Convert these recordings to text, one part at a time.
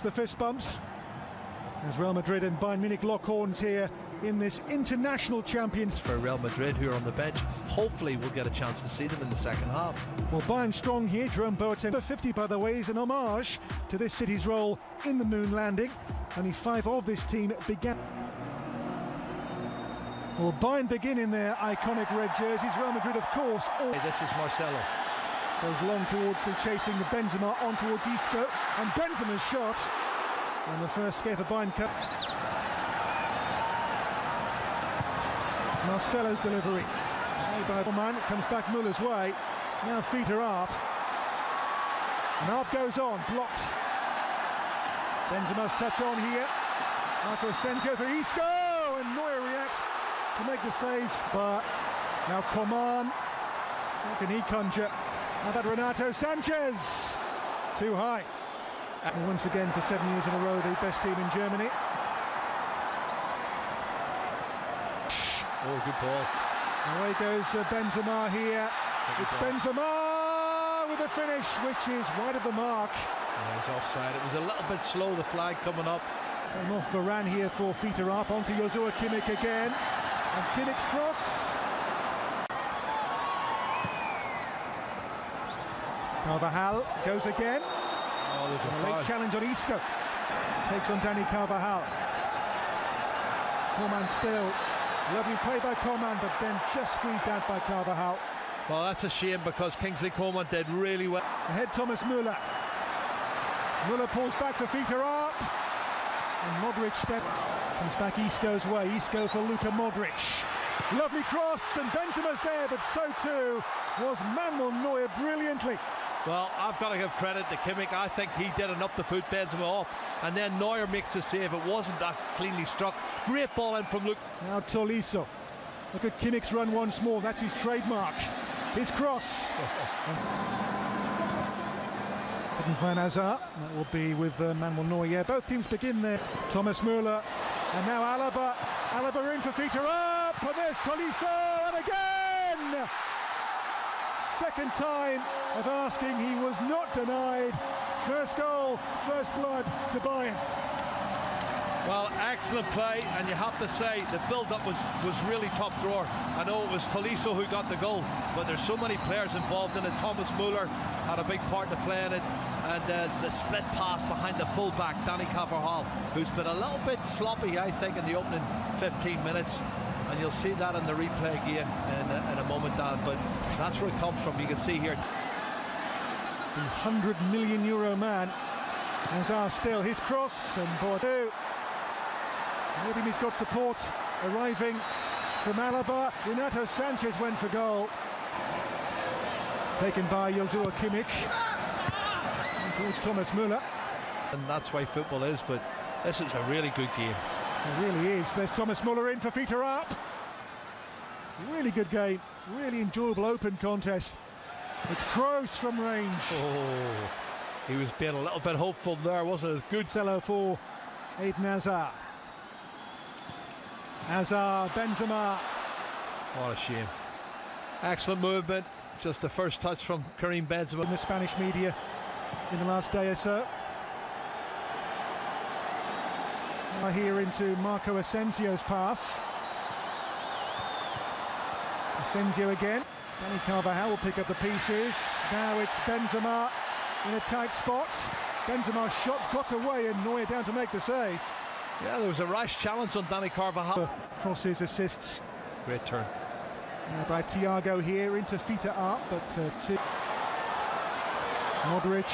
The fist bumps as Real Madrid and Bayern Munich lock horns here in this international champions. For Real Madrid, who are on the bench, hopefully we'll get a chance to see them in the second half. Well, Bayern strong here. Jerome Boateng, 50 by the way, is an homage to this city's role in the moon landing. Only 5 of this team began. Well, Bayern begin in their iconic red jerseys. Real Madrid, of course. Hey, this is Marcelo. Goes long towards the chasing the Benzema on towards Isco, and Benzema's shot on the first skate of Bayern Cup. Marcelo's delivery. By the man, it comes back Muller's way. Now feet are up. And up goes on, blocked. Benzema's touch on here. Marco Asensio for Isco, and Neuer reacts to make the save. But now Coman, how can he conjure? How about Renato Sanchez? Too high. And once again for 7 years in a row, the best team in Germany. Oh, good ball. Away goes Benzema here. It's Benzema with a finish, which is wide of the mark. Yeah, he's offside. It was a little bit slow, the flag coming up. And off Varane here, 4 feet are up. Onto Joshua Kimmich again. And Kimmich's cross. Carvajal goes again. Oh, there's a late challenge on Isco. Takes on Dani Carvajal. Coman still. Lovely play by Coman, but then just squeezed out by Carvajal. Well, that's a shame because Kingsley Coman did really well. Ahead Thomas Müller. Müller pulls back, the feet are up. And Modric steps. Comes back Isco's way. Isco for Luka Modric. Lovely cross, and Benzema's there, but so too was Manuel Neuer brilliantly. Well, I've got to give credit to Kimmich. I think he did enough to put Benzema off. And then Neuer makes the save. It wasn't that cleanly struck. Great ball in from Luke. Now Tolisso. Look at Kimmich's run once more. That's his trademark. His cross. Looking for Hazard. That will be with Manuel Neuer. Yeah, both teams begin there. Thomas Müller. And now Alaba. Alaba in for feet are up. And there's Tolisso. And again! Second time of asking, he was not denied. First goal, first blood to Bayern. Well, excellent play, and you have to say the build-up was really top drawer. I know it was Tolisso who got the goal, but there's so many players involved in it. Thomas Müller had a big part to play in it, and the split pass behind the full-back, Dani Carvajal, who's been a little bit sloppy, I think, in the opening 15 minutes. And you'll see that in the replay again in a moment, Dan, but that's where it comes from. You can see here the €100 million man, Hazard still, his cross, and Bordeaux. With him he's got support arriving from Alaba. Renato Sanchez went for goal. Taken by Joshua Kimmich. And towards Thomas Müller. And that's why football is, but this is a really good game. It really is. There's Thomas Müller in for feet are up. Really good game. Really enjoyable open contest. It's Kroos from range. Oh, he was being a little bit hopeful there, wasn't it? Good cello for Eden Hazard. Hazard, Benzema. What a shame. Excellent movement. Just the first touch from Karim Benzema. In the Spanish media in the last day or so. Here into Marco Asensio's path. Asensio again. Dani Carvajal will pick up the pieces. Now it's Benzema in a tight spot. Benzema's shot got away and Neuer down to make the save. Yeah, there was a rash challenge on Dani Carvajal. Crosses, assists. Great turn. By Thiago here into Fita up, but Modric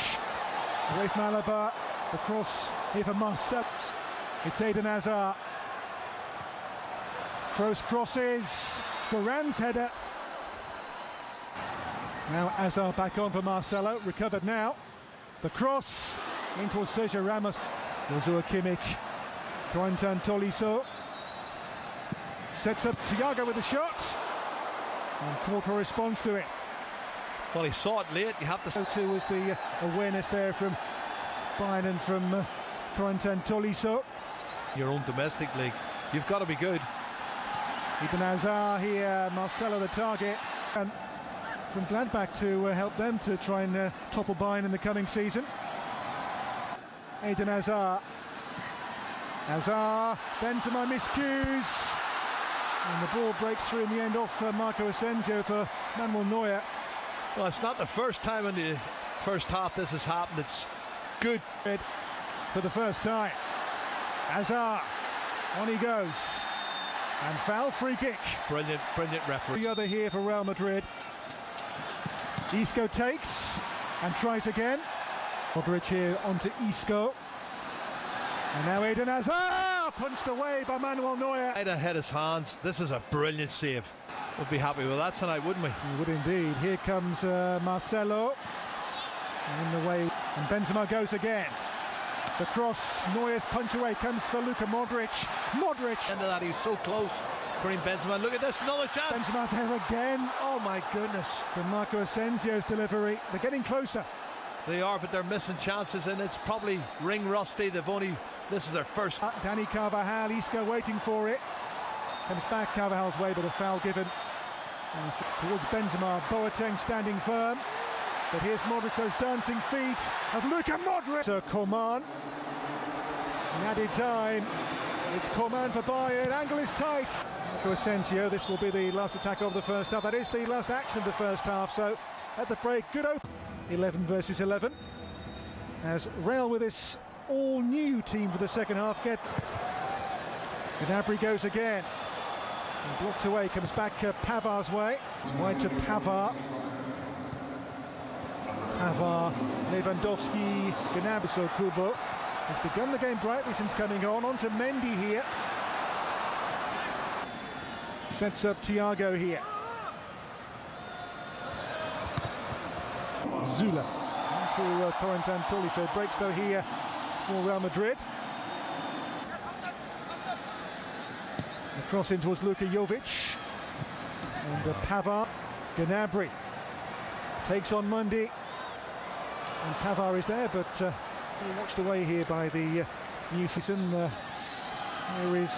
away from Alaba. The cross here for Marcel. It's Eden Hazard. Kroos crosses. Varane's header. Now Hazard back on for Marcelo. Recovered now. The cross in towards Sergio Ramos. Joshua Kimmich. Corentin Tolisso. Sets up Thiago with the shot. And Porto responds to it. Well, he saw it late. You have to. So too was the awareness there from Bayern and from Corentin Tolisso. Your own domestic league, you've got to be good. Eden Hazard here, Marcelo the target, and from Gladbach to help them to try and topple Bayern in the coming season. Eden Hazard. Hazard, Benzema miscues. And the ball breaks through in the end off Marco Asensio for Manuel Neuer. Well, it's not the first time in the first half this has happened. It's good. For the first time. Hazard, on he goes. And foul, free kick. Brilliant referee. The other here for Real Madrid. Isco takes and tries again. Modric here onto Isco. And now Eden Hazard, punched away by Manuel Neuer. Right ahead his hands. This is a brilliant save. We'll be happy with that tonight, wouldn't we? We would indeed. Here comes Marcelo. And in the way, and Benzema goes again. The cross, Neuer's punch away comes for Luka Modric. Modric. Into that, he's so close. Karim Benzema, look at this, another chance. Benzema there again. Oh my goodness. From Marco Asensio's delivery. They're getting closer. They are, but they're missing chances, and it's probably ring rusty. This is their first. Dani Carvajal, Isco waiting for it. Comes back Carvajal's way, but a foul given. And towards Benzema, Boateng standing firm. But here's Modric, those dancing feet of Luka Modric. So Coman. In added time, it's Coman for Bayern. Angle is tight. Marco Asensio, this will be the last attack of the first half. That is the last action of the first half. So at the break, good open. 11 versus 11. As Real with this all-new team for the second half get. Gnabry goes again. And blocked away, comes back Pavar's way. It's wide to Pavar. Pavar, Lewandowski, Gnabry, so Kubo has begun the game brightly since coming on to Mendy here. Sets up Thiago here. Zula into Corentin Tolisso, breaks though here for Real Madrid. The cross in towards Luka Jovic. And Pavar, Gnabry takes on Mundy. And Pavar is there, but watched away here by the new season. Here is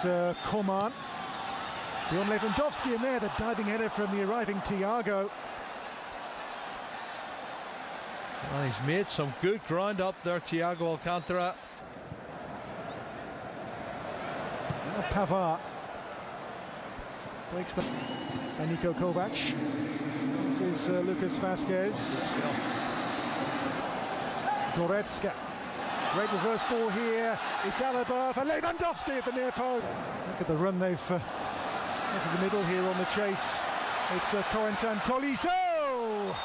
Coman. Beyond Lewandowski in there, the diving header from the arriving Thiago. Well, he's made some good ground up there, Thiago Alcantara. Now Pavar breaks the. And Niko Kovac. This is Lucas Vazquez. Goretzka. Great reverse ball here. It's Alaba for Lewandowski at the near post. Look at the run they've into the middle here on the chase. It's Corentin Tolisso.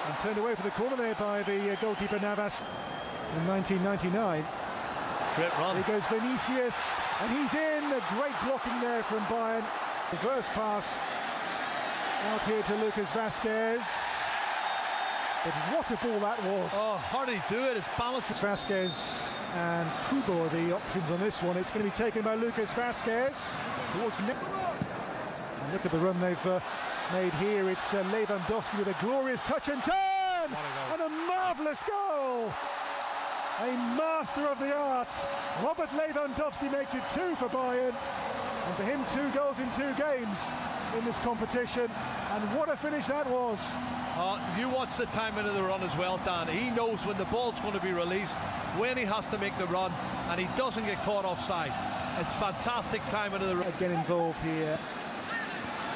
And turned away for the corner there by the goalkeeper Navas in 1999. Great run. Here goes Vinicius, and he's in. A great blocking there from Bayern. Reverse pass out here to Lucas Vazquez. But what a ball that was. Oh, how did he do it? His balance is... Vazquez and Kubo are the options on this one. It's going to be taken by Lucas Vazquez towards Nick. And look at the run they've made here. It's Lewandowski with a glorious touch and turn! And a marvellous goal! A master of the art. Robert Lewandowski makes it 2 for Bayern. And for him, 2 goals in 2 games in this competition. And what a finish that was. You watch the timing of the run as well, Dan. He knows when the ball's going to be released, when he has to make the run, and he doesn't get caught offside. It's fantastic timing of the run. Again involved here.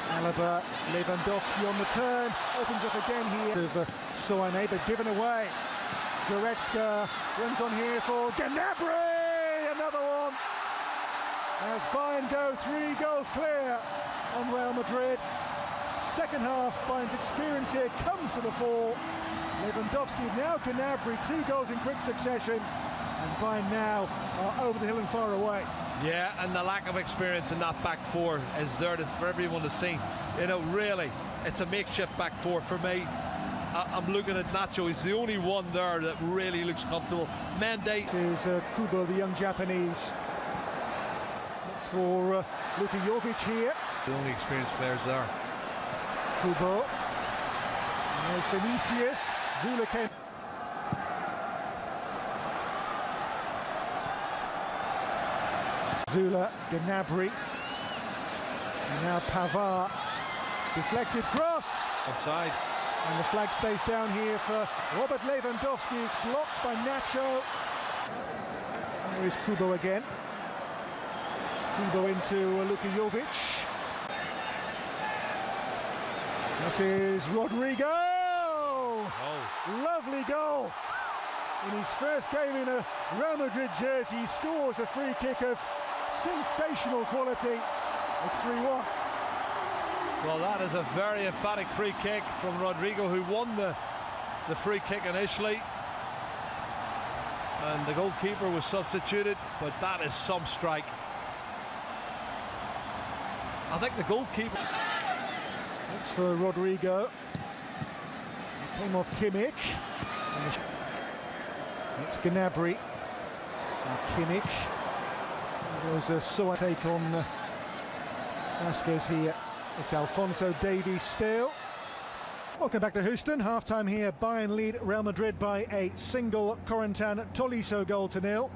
Alaba, Lewandowski on the turn, opens up again here. Soane, but given away. Goretzka runs on here for Gnabry, another one. As Bayern go 3 goals clear on Real Madrid. Second half, Bayern's experience here comes to the fore. Lewandowski, now Gnabry, 2 goals in quick succession. And Bayern now are over the hill and far away. Yeah, and the lack of experience in that back four is there for everyone to see. You know, really, it's a makeshift back four for me. I'm looking at Nacho. He's the only one there that really looks comfortable. Mendy. This is Kubo, the young Japanese. That's for Luka Jovic here. The only experienced players there. Kubo. And there's Vinicius. Zula came. Zula, Gnabry. And now Pavar. Deflected cross. Offside. And the flag stays down here for Robert Lewandowski. It's blocked by Nacho. There is Kubo again. Kubo into Luka Jovic. This is Rodrigo. Oh. Lovely goal. In his first game in a Real Madrid jersey, he scores a free kick of sensational quality. It's 3-1. Well, that is a very emphatic free kick from Rodrigo, who won the free kick initially. And the goalkeeper was substituted, but that is some strike. I think the goalkeeper... Thanks for Rodrigo. He came off Kimmich. It's Gnabry. And Kimmich. There was a sort of take on Vasquez here. It's Alphonso Davies still. Welcome back to Houston. Half-time here. Bayern lead Real Madrid by a single Corentin Tolisso goal to nil.